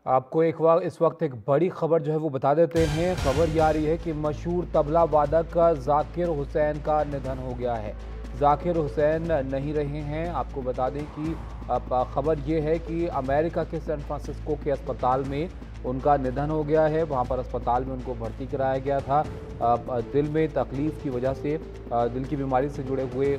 आपको इस वक्त एक बड़ी खबर जो है वो बता देते हैं। खबर ये आ रही है कि मशहूर तबला वादक जाकिर हुसैन का निधन हो गया है। जाकिर हुसैन नहीं रहे हैं। आपको बता दें कि अब खबर ये है कि अमेरिका के सैन फ्रांसिस्को के अस्पताल में उनका निधन हो गया है। वहाँ पर अस्पताल में उनको भर्ती कराया गया था। दिल में तकलीफ की वजह से, दिल की बीमारी से जुड़े हुए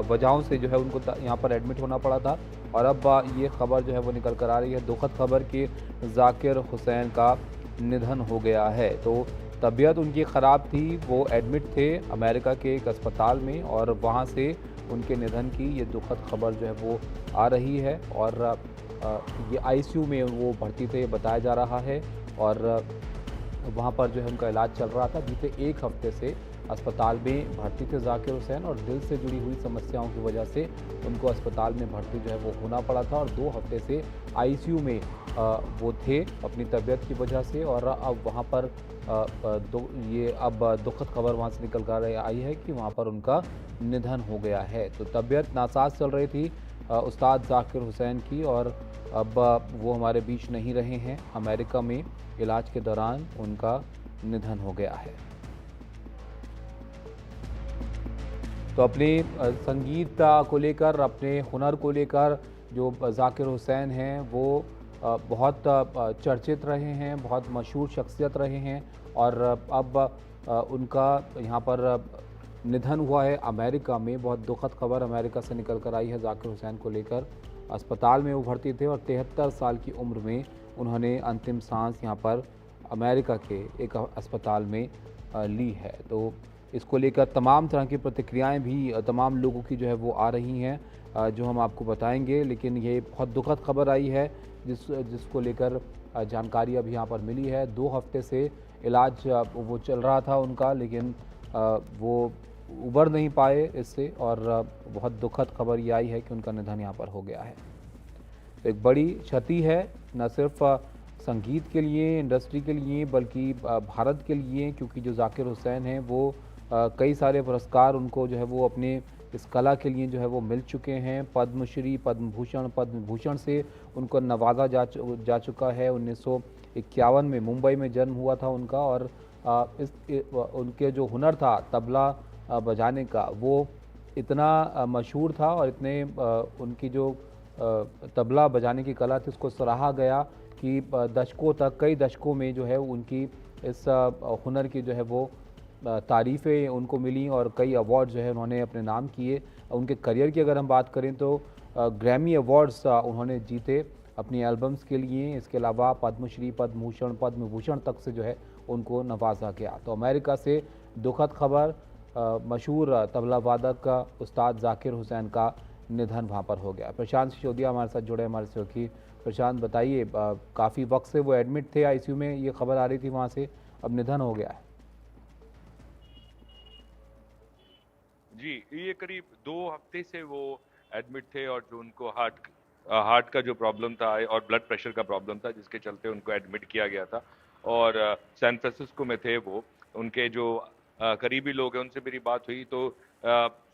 वजहों से जो है उनको यहाँ पर एडमिट होना पड़ा था। और अब ये खबर जो है वो निकल कर आ रही है, दुखद खबर कि जाकिर हुसैन का निधन हो गया है। तो तबीयत उनकी ख़राब थी, वो एडमिट थे अमेरिका के एक अस्पताल में और वहाँ से उनके निधन की ये दुखद खबर जो है वो आ रही है। और ये आईसीयू में वो भर्ती थे, बताया जा रहा है। और वहाँ पर जो है उनका इलाज चल रहा था। बीते एक हफ्ते से अस्पताल में भर्ती थे जाकिर हुसैन और दिल से जुड़ी हुई समस्याओं की वजह से उनको अस्पताल में भर्ती जो है वो होना पड़ा था। और 2 हफ्ते से आईसीयू में वो थे अपनी तबीयत की वजह से। और अब वहाँ पर ये अब दुखद खबर वहाँ से निकल कर आई है कि वहाँ पर उनका निधन हो गया है। तो तबीयत नासाज चल रही थी उस्ताद जाकिर हुसैन की। और अब वो हमारे बीच नहीं रहे हैं। अमेरिका में इलाज के दौरान उनका निधन हो गया है। तो अपने संगीत को लेकर, अपने हुनर को लेकर जो जाकिर हुसैन हैं वो बहुत चर्चित रहे हैं, बहुत मशहूर शख्सियत रहे हैं। और अब उनका यहाँ पर निधन हुआ है अमेरिका में। बहुत दुखद खबर अमेरिका से निकल कर आई है जाकिर हुसैन को लेकर। अस्पताल में वो भर्ती थे और 73 साल की उम्र में उन्होंने अंतिम सांस यहाँ पर अमेरिका के एक अस्पताल में ली है। तो इसको लेकर तमाम तरह की प्रतिक्रियाएं भी तमाम लोगों की जो है वो आ रही हैं, जो हम आपको बताएंगे। लेकिन ये बहुत दुखद खबर आई है जिसको लेकर जानकारी अभी यहाँ पर मिली है। 2 हफ्ते से इलाज वो चल रहा था उनका, लेकिन वो उबर नहीं पाए इससे। और बहुत दुखद खबर ये आई है कि उनका निधन यहाँ पर हो गया है। तो एक बड़ी क्षति है, न सिर्फ संगीत के लिए, इंडस्ट्री के लिए, बल्कि भारत के लिए। क्योंकि जो जाकिर हुसैन हैं वो कई सारे पुरस्कार उनको जो है वो अपने इस कला के लिए जो है वो मिल चुके हैं। पद्मश्री, पद्म भूषण, पद्म भूषण से उनको नवाजा जा चुका है। 1951 में मुंबई में जन्म हुआ था उनका। और उनके जो हुनर था तबला बजाने का, वो इतना मशहूर था और इतने उनकी जो तबला बजाने की कला थी उसको सराहा गया कि दशकों तक, कई दशकों में जो है उनकी इस हुनर की जो है वो तारीफ़ें उनको मिली और कई अवार्ड जो है उन्होंने अपने नाम किए। उनके करियर की अगर हम बात करें तो ग्रैमी अवार्ड्स उन्होंने जीते अपनी एल्बम्स के लिए। इसके अलावा पद्मश्री, पद्म भूषण, पद्म भूषण तक से जो है उनको नवाजा गया। तो अमेरिका से दुखद खबर, मशहूर तबला वादक का उस्ताद जाकिर हुसैन का निधन वहाँ पर हो गया। प्रशांत सिसोदिया हमारे साथ जुड़े हमारे सहयोगी। प्रशांत, बताइए, काफ़ी वक्त से वो एडमिट थे आईसीयू में, ये खबर आ रही थी वहाँ से, अब निधन हो गया है। जी, ये करीब 2 हफ्ते से वो एडमिट थे और जो उनको हार्ट का जो प्रॉब्लम था और ब्लड प्रेशर का प्रॉब्लम था जिसके चलते उनको एडमिट किया गया था। और सैन फ्रांसिस्को में थे वो। उनके जो करीबी लोग हैं उनसे मेरी बात हुई तो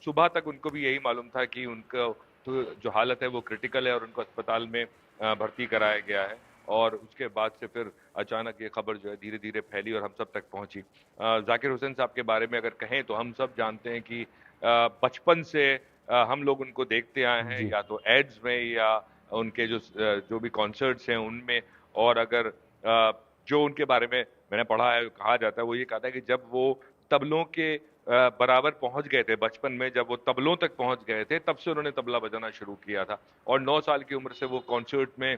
सुबह तक उनको भी यही मालूम था कि उनका तो जो हालत है वो क्रिटिकल है और उनको अस्पताल में भर्ती कराया गया है। और उसके बाद से फिर अचानक ये खबर जो है धीरे-धीरे फैली और हम सब तक पहुँची। ज़ाकिर हुसैन साहब के बारे में अगर कहें तो हम सब जानते हैं कि बचपन से हम लोग उनको देखते आए हैं जी। या तो एड्स में या उनके जो भी कॉन्सर्ट्स हैं उनमें। और अगर जो उनके बारे में मैंने पढ़ा है, कहा जाता है, वो ये कहता है कि जब वो तबलों के बराबर पहुंच गए थे बचपन में, जब वो तबलों तक पहुंच गए थे तब से उन्होंने तबला बजाना शुरू किया था। और 9 साल की उम्र से वो कॉन्सर्ट में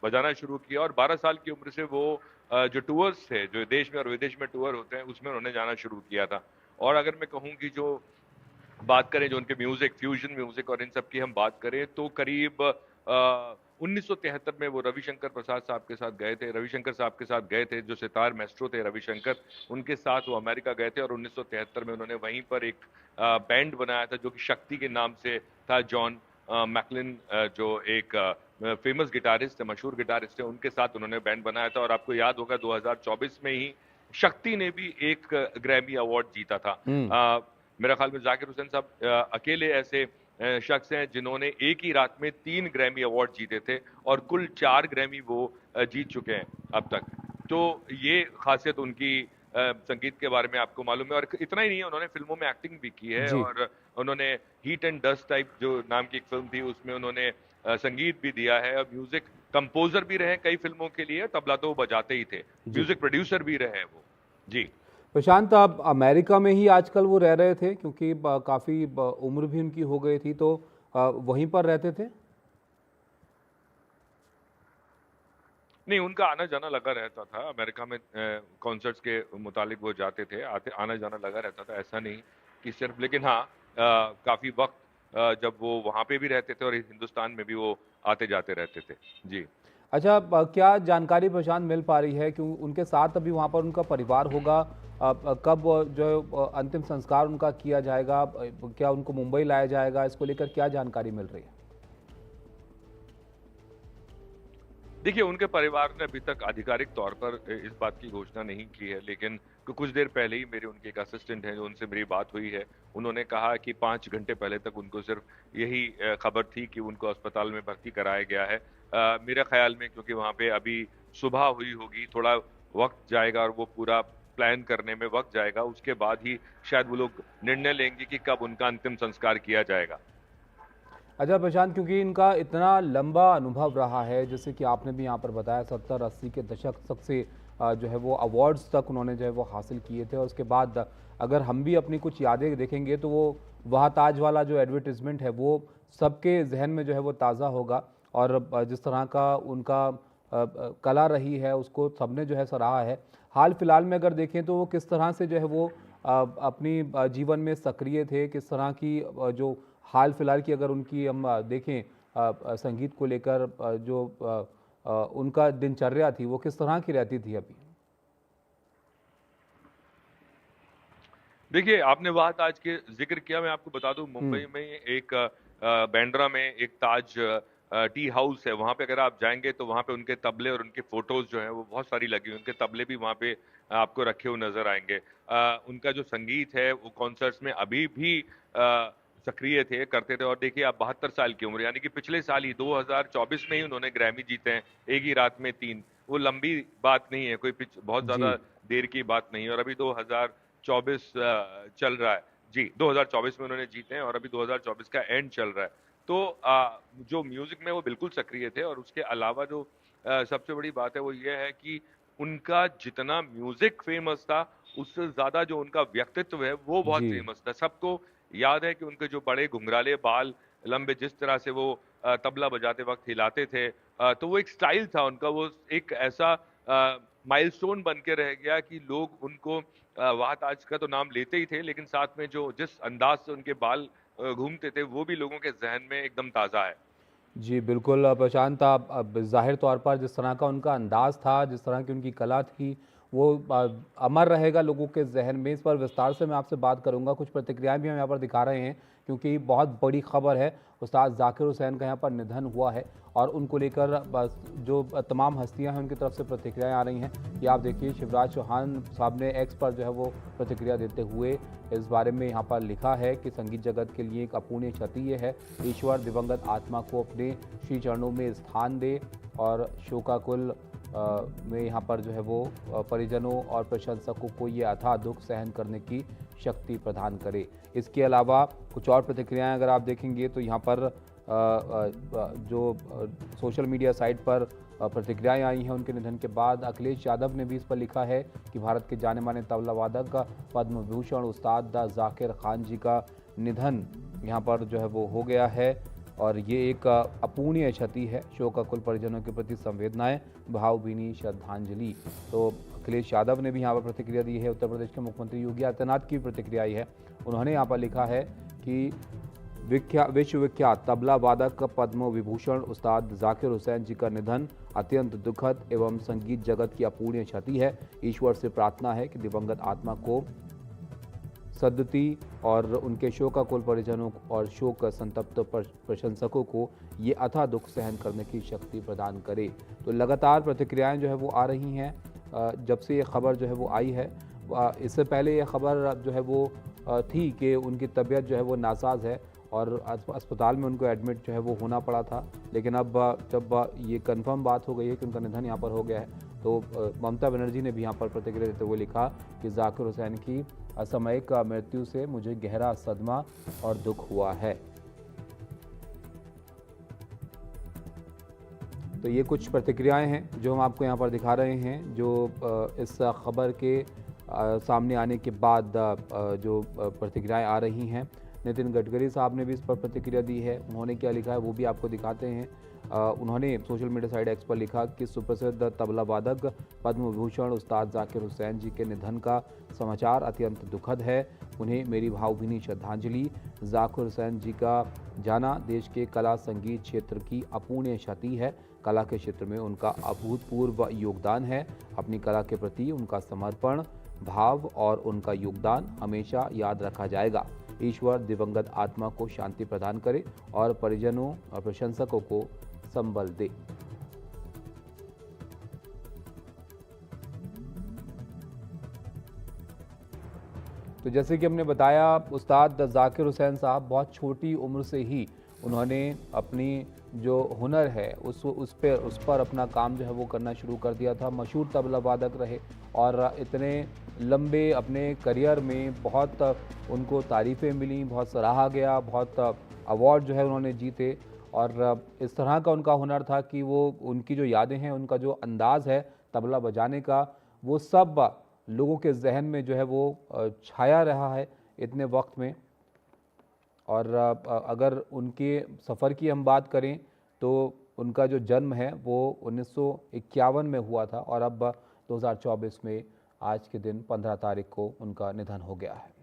बजाना शुरू किया और 12 साल की उम्र से वो जो टूर्स थे, जो देश में और विदेश में टूर होते हैं, उसमें उन्होंने जाना शुरू किया था। और अगर मैं कहूँ कि जो बात करें जो उनके म्यूजिक, फ्यूजन म्यूजिक और इन सब की हम बात करें तो करीब 1973 में वो रविशंकर प्रसाद साहब के साथ गए थे। रविशंकर साहब के साथ गए थे, जो सितार माएस्ट्रो थे रविशंकर, उनके साथ वो अमेरिका गए थे और 1973 में उन्होंने वहीं पर एक बैंड बनाया था जो कि शक्ति के नाम से था। जॉन मैकलिन जो एक फेमस गिटारिस्ट है, मशहूर गिटारिस्ट है, उनके साथ उन्होंने बैंड बनाया था। और आपको याद होगा 2024 में ही शक्ति ने भी एक ग्रैमी अवार्ड जीता था। हम्म। मेरा ख्याल में जाकिर हुसैन साहब अकेले ऐसे शख्स हैं जिन्होंने एक ही रात में 3 ग्रैमी अवार्ड जीते थे और कुल 4 ग्रैमी वो जीत चुके हैं अब तक। तो ये खासियत उनकी संगीत के बारे में आपको मालूम है। और इतना ही नहीं है, उन्होंने फिल्मों में एक्टिंग भी की है जी। और उन्होंने हीट एंड डस्ट टाइप जो नाम की एक फिल्म थी उसमें उन्होंने संगीत भी दिया है और म्यूजिक कंपोजर भी रहे कई फिल्मों के लिए। तबला तो वो बजाते ही थे, जी म्यूजिक प्रोड्यूसर भी रहे वो। जी। प्रशांत, आप अमेरिका में ही आजकल वो रह रहे थे क्योंकि काफ़ी उम्र भी उनकी हो गई थी, तो वहीं पर रहते थे? नहीं, उनका आना-जाना लगा रहता था। अमेरिका में कॉन्सर्ट्स के मुतालिक वो जाते थे, आते आना-जाना लगा रहता था, ऐसा नहीं कि सिर्फ। लेकिन हाँ, काफ़ी वक़्त जब वो वहाँ पे भी रहते थे और हिंदुस्तान में भी वो आते-जाते रहते थे। जी। अच्छा, क्या जानकारी प्रशांत मिल पा रही है कि उनके साथ अभी वहाँ पर उनका परिवार होगा? कब जो है अंतिम संस्कार उनका किया जाएगा? क्या उनको मुंबई लाया जाएगा? इसको लेकर क्या जानकारी मिल रही है? देखिए, उनके परिवार ने अभी तक आधिकारिक तौर पर इस बात की घोषणा नहीं की है, लेकिन कुछ देर पहले ही मेरे उनके एक असिस्टेंट हैं, जो उनसे मेरी बात हुई है। उन्होंने कहा कि 5 घंटे पहले तक उनको सिर्फ़ यही खबर थी कि उनको अस्पताल में भर्ती कराया गया है। मेरे ख़्याल में क्योंकि वहाँ पे अभी सुबह हुई होगी, थोड़ा वक़्त जाएगा और वो पूरा प्लान करने में वक़्त जाएगा। उसके बाद ही शायद वो लोग निर्णय लेंगे कि कब उनका अंतिम संस्कार किया जाएगा। अच्छा प्रशांत, क्योंकि इनका इतना लंबा अनुभव रहा है, जैसे कि आपने भी यहाँ पर बताया 70-80 के दशक तक से जो है वो अवार्ड्स तक उन्होंने जो है वो हासिल किए थे। और उसके बाद अगर हम भी अपनी कुछ यादें देखेंगे तो वो वहाँ ताज वाला जो एडवर्टिजमेंट है वो सबके जहन में जो है वो ताज़ा होगा। और जिस तरह का उनका कला रही है उसको सबने जो है सराहा है। हाल फिलहाल में अगर देखें तो वो किस तरह से जो है वो अपनी जीवन में सक्रिय थे, किस तरह की जो हाल फिलहाल की अगर उनकी हम देखें संगीत को लेकर जो उनका दिनचर्या थी वो किस तरह की रहती थी अभी? देखिए, आपने वाह ताज के ज़िक्र किया, मैं आपको बता दूँ हुँ। मुंबई में एक बांद्रा में एक ताज टी हाउस है, वहाँ पे अगर आप जाएँगे तो वहाँ पे उनके तबले और उनके फ़ोटोज़ जो हैं वो बहुत सारी लगी हुई हैं, उनके तबले भी वहाँ पे आपको रखे हुए नज़र आएँगे। उनका जो संगीत है वो कॉन्सर्ट्स में अभी भी सक्रिय थे, करते थे। और देखिए आप 72 साल की उम्र, यानी कि पिछले साल ही 2024 में ही उन्होंने ग्रैमी जीते हैं, एक ही रात में 3। वो लंबी बात नहीं है, कोई बहुत जी। ज़्यादा देर की बात नहीं है। और अभी 2024 चल रहा है। जी, 2024 में उन्होंने जीते हैं और अभी 2024 का एंड चल रहा है। तो जो म्यूज़िक में वो बिल्कुल सक्रिय थे। और उसके अलावा जो सबसे बड़ी बात है वो ये है कि उनका जितना म्यूज़िक फ़ेमस था, उससे ज़्यादा जो उनका व्यक्तित्व है वो बहुत जी। फ़ेमस था। सबको याद है कि उनके जो बड़े घुंघराले बाल, लंबे, जिस तरह से वो तबला बजाते वक़्त हिलाते थे, तो वो एक स्टाइल था उनका। वो एक ऐसा माइलस्टोन बन के रह गया कि लोग उनको वाह ताज का तो नाम लेते ही थे, लेकिन साथ में जो जिस अंदाज से उनके बाल घूमते थे वो भी लोगों के जहन में एकदम ताज़ा है। जी, बिल्कुल प्रशांत, आप अब ज़ाहिर तौर पर जिस तरह का उनका अंदाज़ था, जिस तरह की उनकी कला थी, वो अमर रहेगा लोगों के ज़हन में। इस पर विस्तार से मैं आपसे बात करूँगा। कुछ प्रतिक्रियाएँ भी हम यहाँ पर दिखा रहे हैं क्योंकि बहुत बड़ी खबर है। उस्ताद ज़ाकिर हुसैन का यहाँ पर निधन हुआ है और उनको लेकर बस जो तमाम हस्तियाँ हैं उनकी तरफ से प्रतिक्रियाएँ आ रही हैं। ये आप देखिए, शिवराज चौहान साहब ने एक्स पर जो है वो प्रतिक्रिया देते हुए इस बारे में यहाँ पर लिखा है कि संगीत जगत के लिए एक अपूर्णीय क्षति ये है। ईश्वर दिवंगत आत्मा को अपने श्री चरणों में स्थान दे और शोकाकुल में यहाँ पर जो है वो परिजनों और प्रशंसकों को ये अथाह दुख सहन करने की शक्ति प्रदान करे। इसके अलावा कुछ और प्रतिक्रियाएं अगर आप देखेंगे तो यहाँ पर जो सोशल मीडिया साइट पर प्रतिक्रियाएं आई हैं उनके निधन के बाद, अखिलेश यादव ने भी इस पर लिखा है कि भारत के जाने माने तबला वादक पद्म विभूषण उस्ताद ज़ाकिर खान जी का निधन यहाँ पर जो है वो हो गया है और ये एक अपूर्णीय क्षति है। शोकाकुल परिजनों के प्रति संवेदनाएं, भावभीनी श्रद्धांजलि। तो अखिलेश यादव ने भी यहाँ पर प्रतिक्रिया दी है। उत्तर प्रदेश के मुख्यमंत्री योगी आदित्यनाथ की प्रतिक्रिया आई है। उन्होंने यहाँ पर लिखा है कि विश्वविख्यात तबला वादक पद्म विभूषण उस्ताद ज़ाकिर हुसैन जी का निधन अत्यंत दुखद एवं संगीत जगत की अपूर्णीय क्षति है। ईश्वर से प्रार्थना है कि दिवंगत आत्मा को सद्गति और उनके शोकाकुल परिजनों और शोक संतप्त प्रशंसकों को ये अथाह दुख सहन करने की शक्ति प्रदान करे। तो लगातार प्रतिक्रियाएं जो है वो आ रही हैं जब से ये खबर जो है वो आई है। इससे पहले ये खबर जो है वो थी कि उनकी तबीयत जो है वो नासाज है और अस्पताल में उनको एडमिट जो है वो होना पड़ा था। लेकिन अब जब ये कंफर्म बात हो गई है कि उनका निधन यहाँ पर हो गया है, तो ममता बनर्जी ने भी यहाँ पर प्रतिक्रिया देते हुए लिखा कि जाकिर हुसैन की असामयिक मृत्यु से मुझे गहरा सदमा और दुख हुआ है। तो ये कुछ प्रतिक्रियाएं हैं जो हम आपको यहाँ पर दिखा रहे हैं, जो इस खबर के सामने आने के बाद जो प्रतिक्रियाएं आ रही हैं। नितिन गडकरी साहब ने भी इस पर प्रतिक्रिया दी है। उन्होंने क्या लिखा है वो भी आपको दिखाते हैं। उन्होंने सोशल मीडिया साइट एक्स पर लिखा कि सुप्रसिद्ध तबला वादक पद्म विभूषण उस्ताद जाकिर हुसैन जी के निधन का समाचार अत्यंत दुखद है। उन्हें मेरी भावभीनी श्रद्धांजलि। जाकिर हुसैन जी का जाना देश के कला संगीत क्षेत्र की अपूर्णीय क्षति है। कला के क्षेत्र में उनका अभूतपूर्व योगदान है। अपनी कला के प्रति उनका समर्पण भाव और उनका योगदान हमेशा याद रखा जाएगा। ईश्वर दिवंगत आत्मा को शांति प्रदान करे और परिजनों और प्रशंसकों को संबल दे। तो जैसे कि हमने बताया, उस्ताद जाकिर हुसैन साहब बहुत छोटी उम्र से ही उन्होंने अपनी जो हुनर है उस पर अपना काम जो है वो करना शुरू कर दिया था। मशहूर तबला वादक रहे और इतने लंबे अपने करियर में बहुत उनको तारीफ़ें मिली, बहुत सराहा गया, बहुत अवार्ड जो है उन्होंने जीते। और इस तरह का उनका हुनर था कि वो उनकी जो यादें हैं, उनका जो अंदाज़ है तबला बजाने का, वो सब लोगों के जहन में जो है वो छाया रहा है इतने वक्त में। और अगर उनके सफ़र की हम बात करें तो उनका जो जन्म है वो 1951 में हुआ था और अब 2024 में आज के दिन 15 तारीख को उनका निधन हो गया है।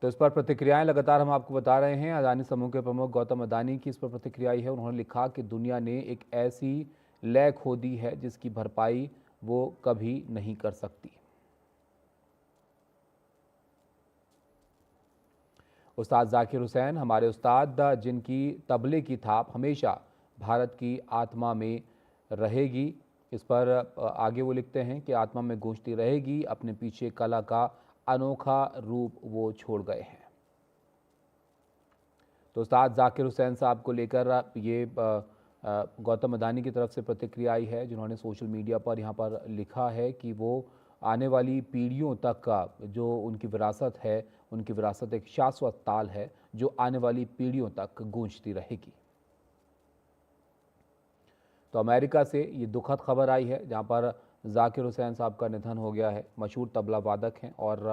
तो इस पर प्रतिक्रियाएं लगातार हम आपको बता रहे हैं। अदानी समूह के प्रमुख गौतम अदानी की इस पर प्रतिक्रिया आई है। उन्होंने लिखा कि दुनिया ने एक ऐसी लय खो दी है जिसकी भरपाई वो कभी नहीं कर सकती। उस्ताद जाकिर हुसैन हमारे उस्ताद, जिनकी तबले की थाप हमेशा भारत की आत्मा में रहेगी। इस पर आगे वो लिखते हैं कि आत्मा में गूंजती रहेगी। अपने पीछे कला का अनोखा रूप वो छोड़ गए हैं। तो उस्ताद जाकिर हुसैन साहब को लेकर ये गौतम अदानी की तरफ से प्रतिक्रिया आई है, जिन्होंने सोशल मीडिया पर यहाँ पर लिखा है कि वो आने वाली पीढ़ियों तक का जो उनकी विरासत है, उनकी विरासत एक शाश्वत ताल है जो आने वाली पीढ़ियों तक गूंजती रहेगी। तो अमेरिका से ये दुखद खबर आई है जहाँ पर जाकिर हुसैन साहब का निधन हो गया है। मशहूर तबला वादक हैं और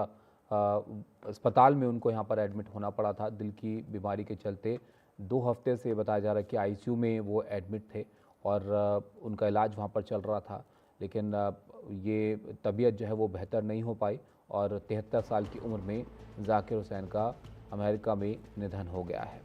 अस्पताल में उनको यहाँ पर एडमिट होना पड़ा था दिल की बीमारी के चलते। 2 हफ्ते से बताया जा रहा है कि आईसीयू में वो एडमिट थे और उनका इलाज वहाँ पर चल रहा था, लेकिन ये तबीयत जो है वो बेहतर नहीं हो पाई और 73 साल की उम्र में जाकिर हुसैन का अमेरिका में निधन हो गया है।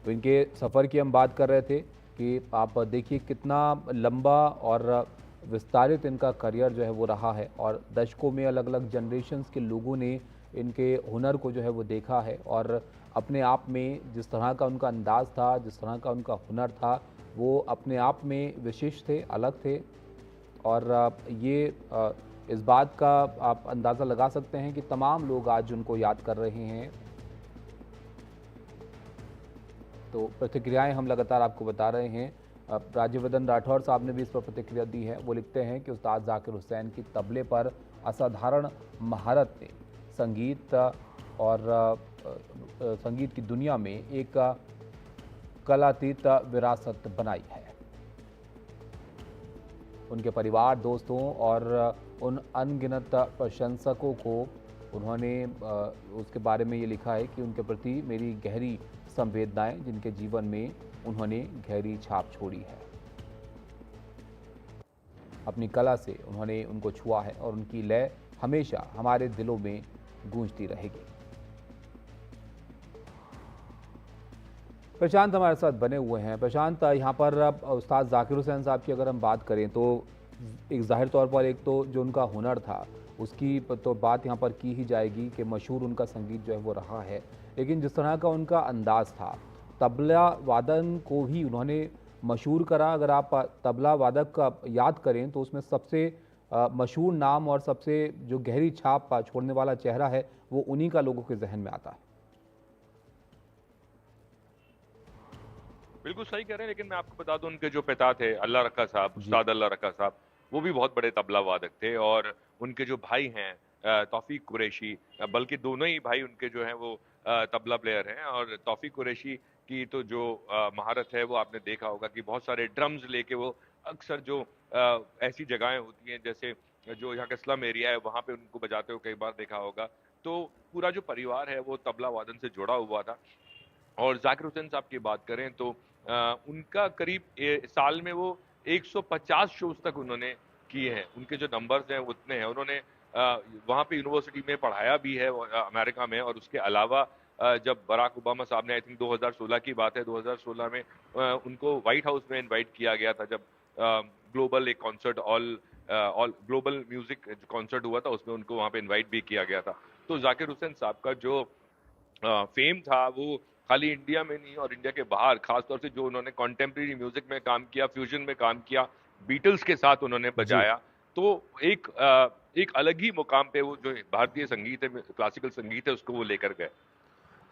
तो इनके सफ़र की हम बात कर रहे थे कि आप देखिए कितना लंबा और विस्तारित इनका करियर जो है वो रहा है और दशकों में अलग अलग जनरेशन्स के लोगों ने इनके हुनर को जो है वो देखा है और अपने आप में जिस तरह का उनका अंदाज़ था, जिस तरह का उनका हुनर था, वो अपने आप में विशिष्ट थे, अलग थे। और ये इस बात का आप अंदाज़ा लगा सकते हैं कि तमाम लोग आज उनको याद कर रहे हैं। तो प्रतिक्रियाएं हम लगातार आपको बता रहे हैं। राज्यवर्धन राठौर साहब ने भी इस पर प्रतिक्रिया दी है। वो लिखते हैं कि उस्ताद जाकिर हुसैन की तबले पर असाधारण महारत ने संगीत और संगीत की दुनिया में एक कलातीत विरासत बनाई है। उनके परिवार, दोस्तों और उन अनगिनत प्रशंसकों को उन्होंने उसके बारे में ये लिखा है कि उनके प्रति मेरी गहरी संवेदनाएं, जिनके जीवन में उन्होंने गहरी छाप छोड़ी है। अपनी कला से उन्होंने उनको छुआ है और उनकी लय हमेशा हमारे दिलों में गूंजती रहेगी। प्रशांत हमारे साथ बने हुए हैं। प्रशांत, यहाँ पर उस्ताद जाकिर हुसैन साहब की अगर हम बात करें तो एक ज़ाहिर तौर पर एक तो जो उनका हुनर था उसकी तो बात यहाँ पर की ही जाएगी कि मशहूर उनका संगीत जो है वो रहा है, लेकिन जिस तरह का उनका अंदाज़ था, तबला वादन को भी उन्होंने मशहूर करा। अगर आप तबला वादक का याद करें तो उसमें सबसे मशहूर नाम और सबसे जो गहरी छाप छोड़ने वाला चेहरा है वो उन्हीं का लोगों के जहन में आता है। बिल्कुल सही कह रहे हैं, लेकिन मैं आपको बता दूं उनके जो पिता थे अल्लाह रखा साहब, जी। उस्ताद अल्लाह रखा साहब, वो भी बहुत बड़े तबला वादक थे। और उनके जो भाई हैं तौफीक कुरैशी, बल्कि दोनों ही भाई उनके जो हैं वो तबला प्लेयर हैं। और तौफीक कुरैशी की तो जो महारत है वो आपने देखा होगा कि बहुत सारे ड्रम्स लेके वो अक्सर जो ऐसी जगहें होती हैं जैसे जो यहाँ का स्लम एरिया है वहाँ पे उनको बजाते हुए कई बार देखा होगा। तो पूरा जो परिवार है वो तबला वादन से जुड़ा हुआ था। और जाकिर हुसैन साहब की बात करें तो उनका करीब साल में वो 150 शोज तक उन्होंने किए हैं। उनके जो नंबर्स हैं वो उतने हैं। उन्होंने वहाँ पे यूनिवर्सिटी में पढ़ाया भी है अमेरिका में। और उसके अलावा जब बराक ओबामा साहब ने, आई थिंक 2016 की बात है, 2016 में उनको व्हाइट हाउस में इनवाइट किया गया था जब ग्लोबल एक concert all global music concert हुआ था, उसमें उनको वहाँ पे इनवाइट भी किया गया था। तो जाकिर हुसैन साहब का जो फेम था वो खाली इंडिया में नहीं और इंडिया के बाहर, खासतौर से जो उन्होंने कॉन्टेम्प्रेरी म्यूजिक में काम किया, फ्यूजन में काम किया, बीटल्स के साथ उन्होंने जी। बजाया। तो एक एक अलग ही मुकाम पे वो जो भारतीय संगीत है, क्लासिकल संगीत है, उसको वो लेकर गए।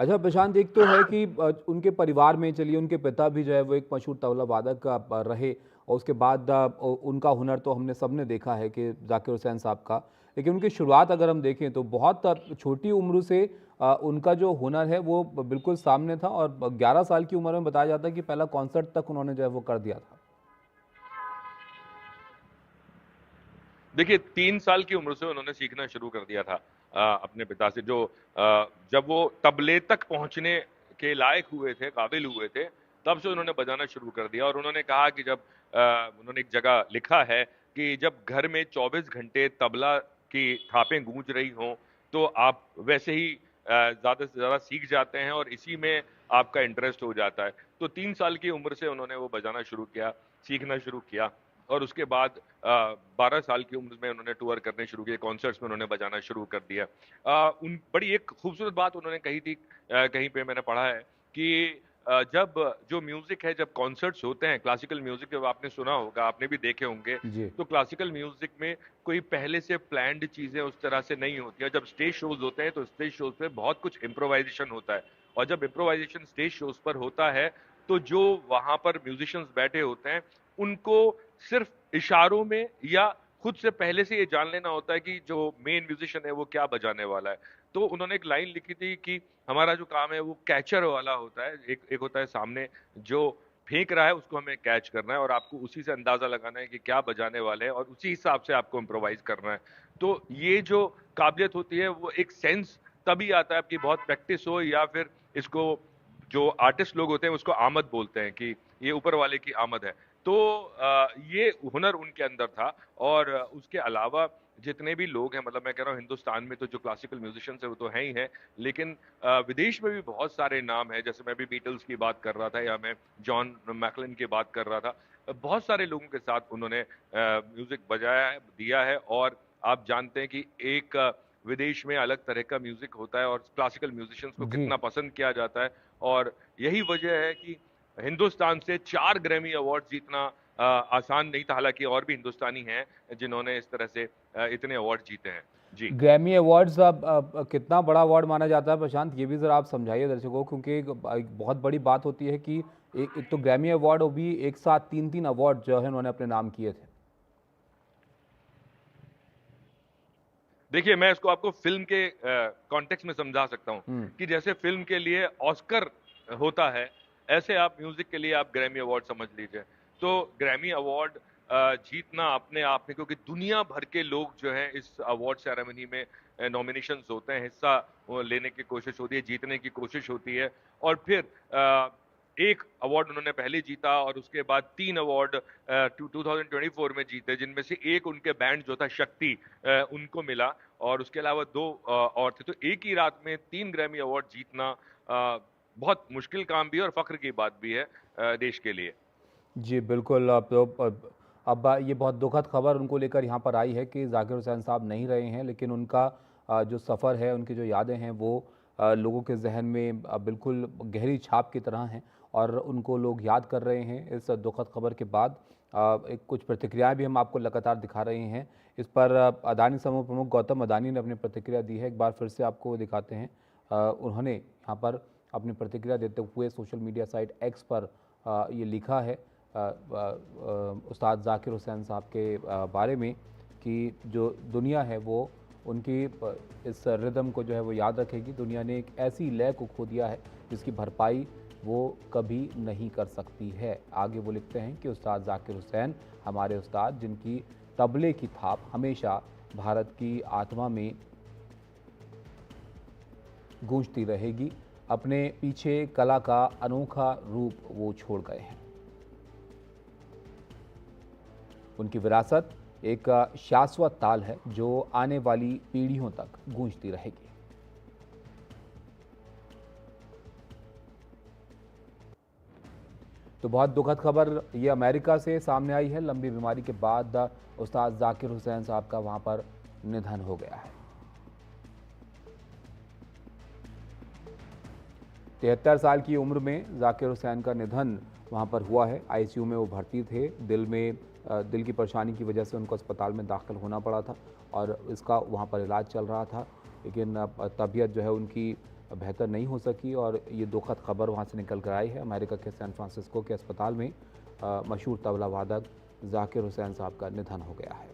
अच्छा प्रशांत, एक तो है कि उनके परिवार में चलिए उनके पिता भी जो है वो एक मशहूर तबला वादक रहे और उसके बाद उनका हुनर तो हमने सबने देखा है कि जाकिर हुसैन साहब का। लेकिन उनकी शुरुआत अगर हम देखें तो बहुत छोटी उम्र से उनका जो हुनर है वो बिल्कुल सामने था और 11 साल की उम्र में बताया जाता है कि पहला कॉन्सर्ट तक उन्होंने जो है वो कर दिया था। देखिए 3 साल की उम्र से उन्होंने सीखना शुरू कर दिया था अपने पिता से। जो जब वो तबले तक पहुंचने के लायक हुए थे, काबिल हुए थे, तब से उन्होंने बजाना शुरू कर दिया। और उन्होंने कहा कि जब उन्होंने एक जगह लिखा है कि जब घर में 24 घंटे तबला की थापें गूंज रही हों तो आप वैसे ही ज्यादा से ज्यादा सीख जाते हैं और इसी में आपका इंटरेस्ट हो जाता है। तो 3 साल की उम्र से उन्होंने वो बजाना शुरू किया, सीखना शुरू किया। और उसके बाद 12 साल की उम्र में उन्होंने टूर करने शुरू किए, कॉन्सर्ट्स में उन्होंने बजाना शुरू कर दिया। उन बड़ी एक खूबसूरत बात उन्होंने कही थी, कहीं पे मैंने पढ़ा है कि जब जो म्यूजिक है, जब कॉन्सर्ट्स होते हैं, क्लासिकल म्यूजिक जब आपने सुना होगा, आपने भी देखे होंगे, जी। तो क्लासिकल म्यूजिक में कोई पहले से प्लान्ड चीजें उस तरह से नहीं होती है। जब स्टेज शोज होते हैं तो स्टेज शोज पे बहुत कुछ इम्प्रोवाइजेशन होता है। और जब इम्प्रोवाइजेशन स्टेज शोज पर होता है तो जो वहां पर म्यूजिशियंस बैठे होते हैं उनको सिर्फ इशारों में या खुद से पहले से ये जान लेना होता है कि जो मेन म्यूजिशियन है वो क्या बजाने वाला है। तो उन्होंने एक लाइन लिखी थी कि हमारा जो काम है वो कैचर वाला होता है। एक होता है सामने जो फेंक रहा है, उसको हमें कैच करना है और आपको उसी से अंदाजा लगाना है कि क्या बजाने वाले हैं और उसी हिसाब से आपको इम्प्रोवाइज करना है। तो ये जो काबिलियत होती है वो एक सेंस तभी आता है आपकी बहुत प्रैक्टिस हो, या फिर इसको जो आर्टिस्ट लोग होते हैं उसको आमद बोलते हैं कि ये ऊपर वाले की आमद है। तो ये हुनर उनके अंदर था। और उसके अलावा जितने भी लोग हैं, मतलब मैं कह रहा हूँ हिंदुस्तान में तो जो क्लासिकल म्यूजिशियंस है वो तो हैं ही हैं, लेकिन विदेश में भी बहुत सारे नाम हैं। जैसे मैं भी बीटल्स की बात कर रहा था या मैं जॉन मैकलिन की बात कर रहा था। बहुत सारे लोगों के साथ उन्होंने म्यूजिक बजाया है, दिया है। और आप जानते हैं कि एक विदेश में अलग तरह का म्यूजिक होता है और क्लासिकल म्यूजिशियंस को जी। कितना पसंद किया जाता है। और यही वजह है कि हिंदुस्तान से 4 ग्रैमी अवार्ड जीतना आसान नहीं था। हालांकि और भी हिंदुस्तानी हैं जिन्होंने इस तरह से इतने अवार्ड जीते हैं। जी। ग्रैमी अवार्ड्स अब कितना बड़ा अवार्ड माना जाता है प्रशांत, ये भी ज़रा आप समझाइए दर्शकों, क्योंकि एक बहुत बड़ी बात होती है कि एक तो ग्रैमी अवार्ड, वो भी एक साथ 3-3 अवार्ड जो है उन्होंने अपने नाम किए थे। देखिए मैं इसको आपको फिल्म के कॉन्टेक्स्ट में समझा सकता हूँ हम्म। कि जैसे फिल्म के लिए ऑस्कर होता है, ऐसे आप म्यूजिक के लिए आप ग्रैमी अवार्ड समझ लीजिए। तो ग्रैमी अवार्ड जीतना अपने आप में, क्योंकि दुनिया भर के लोग जो हैं इस अवार्ड सेरेमनी में नॉमिनेशंस होते हैं, हिस्सा लेने की कोशिश होती है, जीतने की कोशिश होती है। और फिर एक अवार्ड उन्होंने पहले जीता और उसके बाद 3 अवार्ड 2024 में जीते, जिनमें से एक उनके बैंड जो था शक्ति उनको मिला। और उसके अलावा 2 और थे। तो एक ही रात में 3 ग्रैमी अवार्ड जीतना बहुत मुश्किल काम भी है और फख्र की बात भी है देश के लिए। जी बिल्कुल। अब ये बहुत दुखद खबर उनको लेकर यहाँ पर आई है कि जाकिर हुसैन साहब नहीं रहे हैं, लेकिन उनका जो सफ़र है, उनकी जो यादें हैं वो लोगों के जहन में बिल्कुल गहरी छाप की तरह हैं। और उनको लोग याद कर रहे हैं। इस दुखद खबर के बाद एक कुछ प्रतिक्रियाएं भी हम आपको लगातार दिखा रहे हैं। इस पर अदानी समूह प्रमुख गौतम अदानी ने अपनी प्रतिक्रिया दी है। एक बार फिर से आपको दिखाते हैं। उन्होंने यहाँ पर अपनी प्रतिक्रिया देते हुए सोशल मीडिया साइट एक्स पर ये लिखा है उस्ताद ज़ाकिर हुसैन साहब के बारे में कि जो दुनिया है वो उनकी इस रिदम को जो है वो याद रखेगी। दुनिया ने एक ऐसी लय को खो दिया है जिसकी भरपाई वो कभी नहीं कर सकती है। आगे वो लिखते हैं कि उस्ताद ज़ाकिर हुसैन हमारे उस्ताद, जिनकी तबले की थाप हमेशा भारत की आत्मा में गूंजती रहेगी। अपने पीछे कला का अनोखा रूप वो छोड़ गए हैं। उनकी विरासत एक शाश्वत ताल है जो आने वाली पीढ़ियों तक गूंजती रहेगी। तो बहुत दुखद खबर ये अमेरिका से सामने आई है। लंबी बीमारी के बाद उस्ताद ज़ाकिर हुसैन साहब का वहां पर निधन हो गया है। 73 साल की उम्र में ज़ाकिर हुसैन का निधन वहां पर हुआ है। आईसीयू में वो भर्ती थे। दिल की परेशानी की वजह से उनको अस्पताल में दाखिल होना पड़ा था और इसका वहां पर इलाज चल रहा था, लेकिन तबीयत जो है उनकी बेहतर नहीं हो सकी और ये दुखद खबर वहां से निकल कर आई है। अमेरिका के सैन फ्रांसिस्को के अस्पताल में मशहूर तबला वादक ज़ाकिर हुसैन साहब का निधन हो गया है।